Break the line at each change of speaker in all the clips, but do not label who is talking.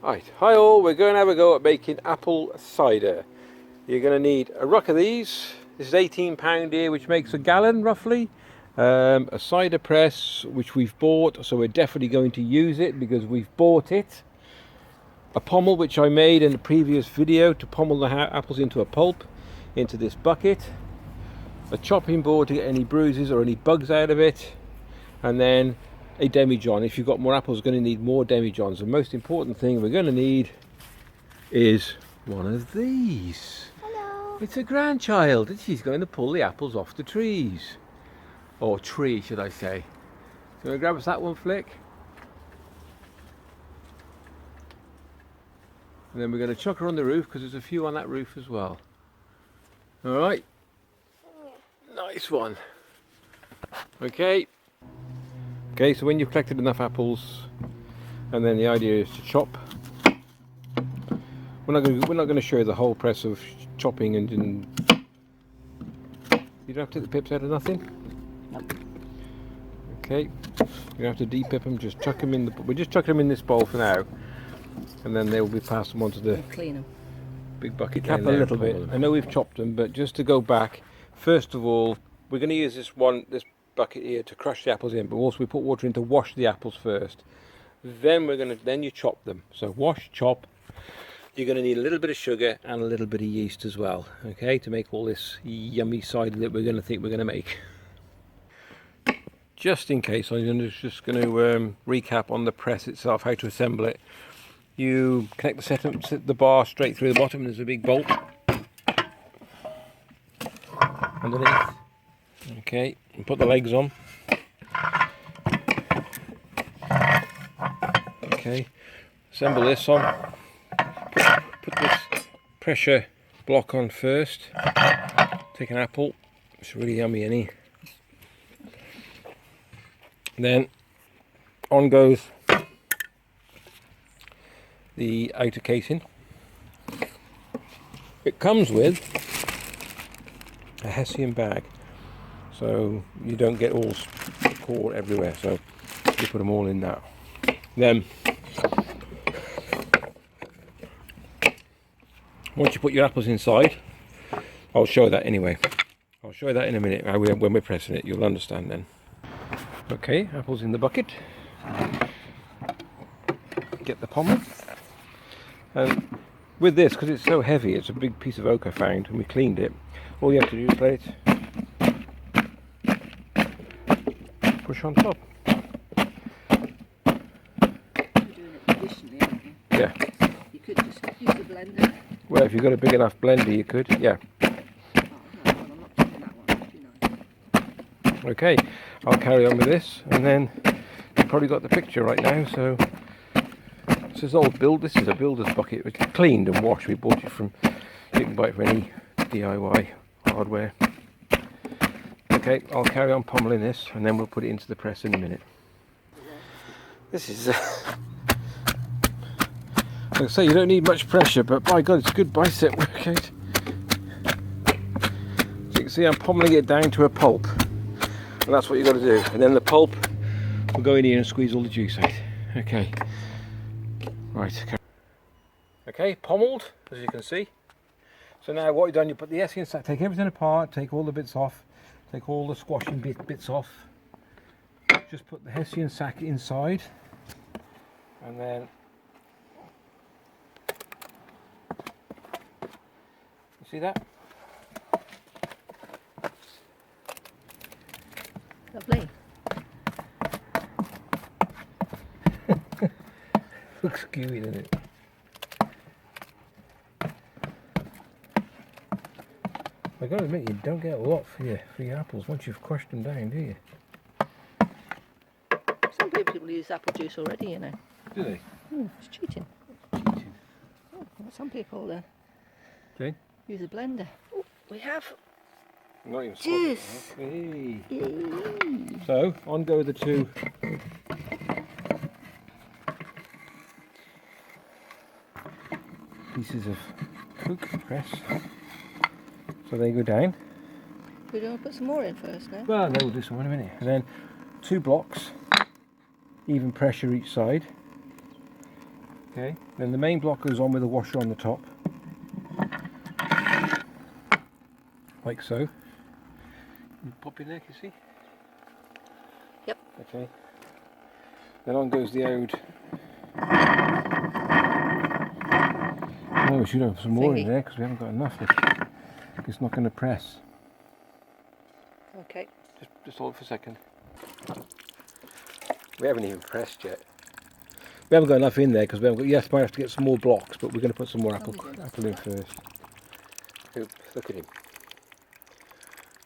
Right, hi all, we're going to have a go at making apple cider. You're going to need a ruck of these. This is £18 here, which makes a gallon roughly. A cider press, which we've bought, so we're definitely going to use it because we've bought it. A pommel, which I made in the previous video to pommel the apples into a pulp, into this bucket. A chopping board to get any bruises or any bugs out of it. And then a demijohn. If you've got more apples, you're going to need more demijohns. The most important thing we're going to need is one of these.
Hello.
It's a grandchild and she's going to pull the apples off the trees. Or tree, should I say. So you want to grab us that one, Flick? And then we're going to chuck her on the roof because there's a few on that roof as well. Alright. Nice one. Okay. Okay, so when you've collected enough apples, and then the idea is to chop. We're not going to show you the whole press of chopping and you don't have to take the pips out of nothing.
Nope.
Okay, you don't have to de-pip them. Just chuck them in the. We're just chucking them in this bowl for now, and then they will be passed them onto the
clean them.
Big bucket. Cap a little bit. I know we've chopped them, but just to go back, first of all, we're going to use this bucket here to crush the apples in, but also we put water in to wash the apples first. Then you chop them. So wash, chop. You're going to need a little bit of sugar and a little bit of yeast as well, okay, to make all this yummy cider that we're going to make. Just in case, I'm just going to recap on the press itself, how to assemble it. You connect the bar straight through the bottom, and there's a big bolt underneath. Okay, and put the legs on. Okay, assemble this on. Put this pressure block on first. Take an apple. It's really yummy, isn't it? Then on goes the outer casing. It comes with a Hessian bag, so you don't get all caught everywhere. So you put them all in that. Then once you put your apples inside, I'll show that anyway. I'll show you that in a minute when we're pressing it. You'll understand then. Okay, apples in the bucket. Get the pommel. And with this, because it's so heavy, it's a big piece of oak I found, and we cleaned it. All you have to do is let it push on top.
You're doing it traditionally, aren't you?
Yeah.
You could just use the blender.
Well, if you've got a big enough blender, you could, yeah.
Oh, no, I'm not taking that one. Too nice.
Okay, I'll carry on with this, and then you've probably got the picture right now. So this is this is a builder's bucket. It's cleaned and washed. We bought it from, you can buy it from any DIY hardware. Okay, I'll carry on pommeling this, and then we'll put it into the press in a minute. This is like I say, you don't need much pressure, but by God, it's good bicep workout. So you can see I'm pommeling it down to a pulp, and that's what you've got to do. And then the pulp will go in here and squeeze all the juice out. Okay, right. Okay, pommeled, as you can see. So now what you've done, you put the Hessian sack, take everything apart, take all the bits off, take all the squashing bits off. Just put the Hessian sack inside, and then see that?
Lovely.
Looks gooey, doesn't it? I gotta admit, you don't get a lot for your apples once you've crushed them down, do you?
Some people use apple juice already, you know.
Do they?
It's cheating.
Cheating.
Oh, some people
Okay.
use a blender. Oh, we have
Not even
juice.
Hey.
Yay.
So on go the two pieces of coke press. So they go down.
We're going to put some more in first now.
Well, no, we'll do some in a minute. And then 2 blocks, even pressure each side. Okay, then the main block goes on with a washer on the top, like so. You pop in there, can you see?
Yep.
Okay. Then on goes the ode. Oh, we should have some more in there because we haven't got enough. It's not going to press.
Okay.
Just hold it for a second. We haven't even pressed yet. We haven't got enough in there because we haven't got. Yes, might have to get some more blocks, but we're going to put some more apple in first. Oops, look at him,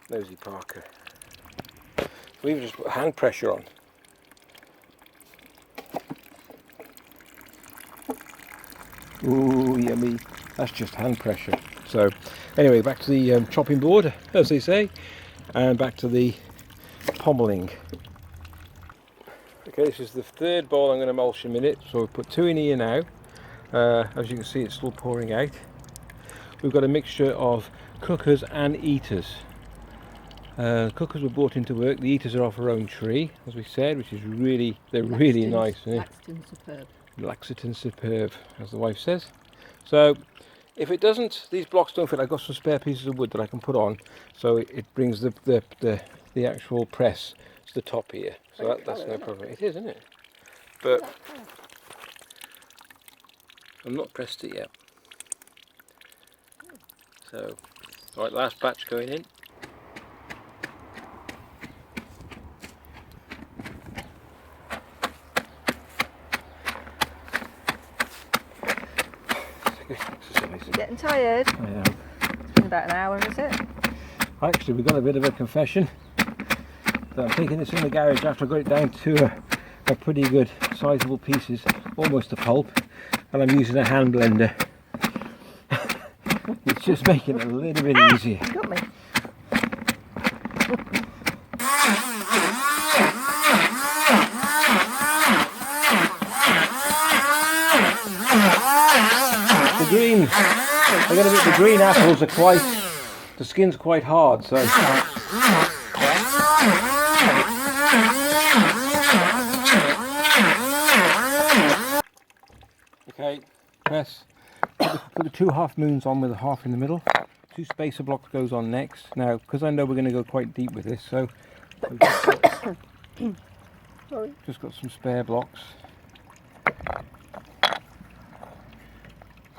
nosy Parker. We've just put hand pressure on. Ooh, yummy. That's just hand pressure. So, anyway, back to the chopping board, as they say, and back to the pommeling. Okay, this is the third bowl I'm going to mulch in a minute. So we've put 2 in here now. As you can see, it's still pouring out. We've got a mixture of cookers and eaters. Cookers were brought into work. The eaters are off our own tree, as we said, which is really, they're really nice.
Laxton superb.
Laxton superb, as the wife says. So, if it doesn't, these blocks don't fit. I've got some spare pieces of wood that I can put on, so it brings the actual press to the top here. So that's no problem. It is, isn't it? But I've not pressed it yet. So, right, last batch going in.
You're getting tired?
I am.
It's been about an hour, is it?
Actually, we've got a bit of a confession. That I'm taking this in the garage after I got it down to a pretty good sizable pieces, almost a pulp, and I'm using a hand blender. It's just making it a little bit easier.
Got me.
The green, I got a bit. The green apples are quite. The skin's quite hard, so. Okay, press. Put the 2 half moons on with a half in the middle. 2 spacer blocks goes on next. Now, because I know we're going to go quite deep with this, so we've just got some spare blocks.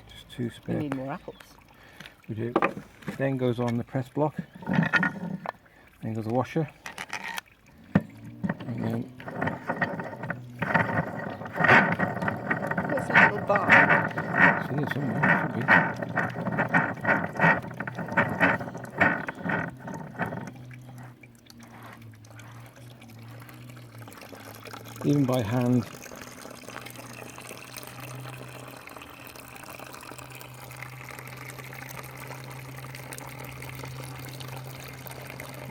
Just 2 spare.
We need more apples.
We do. Then goes on the press block. Then goes the washer. And then
What's that little bar?
it's in here somewhere, should be. Even by hand.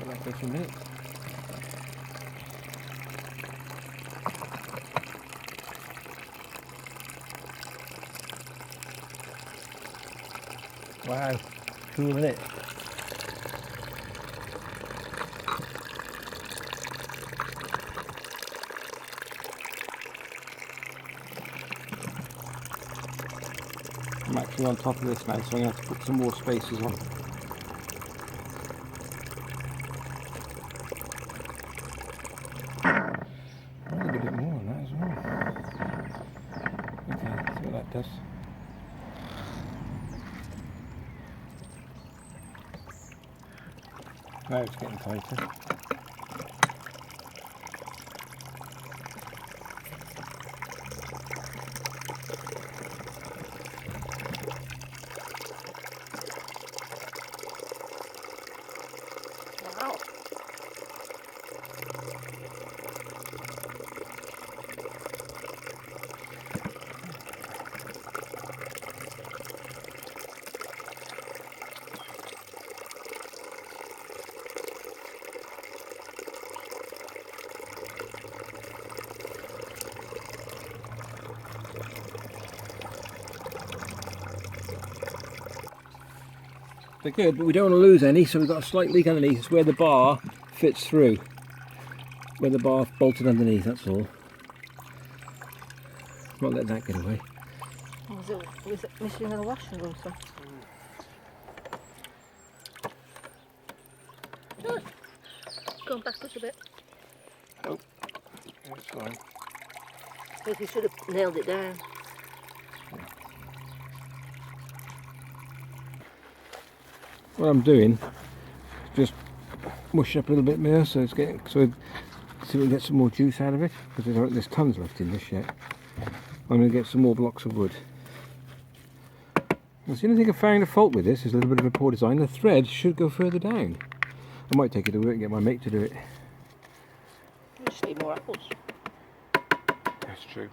Like this a minute. Wow, cool, isn't it? I'm actually on top of this now, so I'm going to have to put some more spacers on. A bit more on that as well. Okay, see what that does. Now it's getting tighter.
Wow.
They're good, but we don't want to lose any, so we've got a slight leak underneath. It's where the bar fits through. Where the bar bolted underneath, that's all. Not let that get away.
Was it missing in the washing or something? Oh, gone backwards a bit.
Oh, that's fine.
I think you should have nailed it down.
What I'm doing, just mush up a little bit more so it's getting, so see if we can get some more juice out of it, because there's tons left in this yet. I'm going to get some more blocks of wood. That's the only thing I found a fault with this is a little bit of a poor design. The thread should go further down. I might take it to work and get my mate to do it.
You just need more apples.
That's true.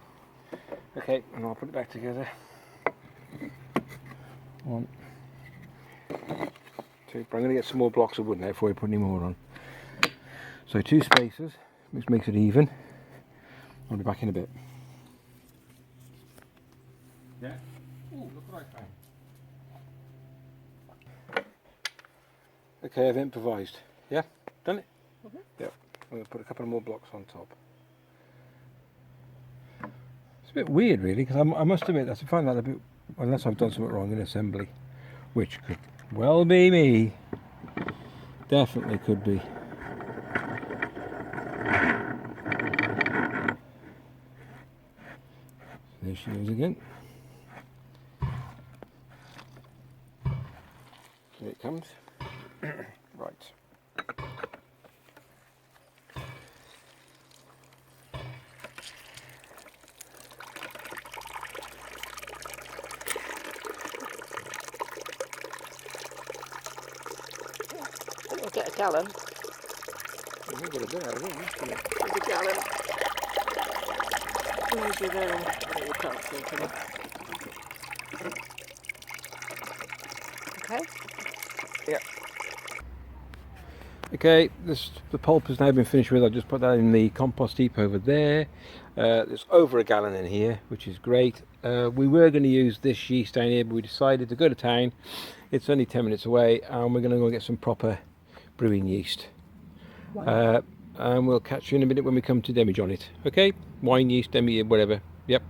Okay, and I'll put it back together. 1, 2. But I'm going to get some more blocks of wood now before I put any more on. So 2 spacers, which makes it even. I'll be back in a bit. Yeah. Ooh, look what I found. Okay, I've improvised. Yeah, done it?
Mm-hmm.
Yep. I'm going to put a couple more blocks on top. It's a bit weird, really, because I must admit I find that a bit, unless I've done something wrong in assembly, which could well be me. Definitely could be. There she goes again. Here it comes. Right.
We'll get a gallon.
We've got a bit out of it, haven't we?
There's a gallon. Maybe there. Oh, you can't see, can you? Okay.
Yeah. Okay, the pulp has now been finished with. I'll just put that in the compost heap over there. There's over a gallon in here, which is great. We were going to use this yeast down here, but we decided to go to town. It's only 10 minutes away, and we're going to go get some proper brewing yeast. And we'll catch you in a minute when we come to demijohn it. Okay? Wine yeast, demi, whatever. Yep.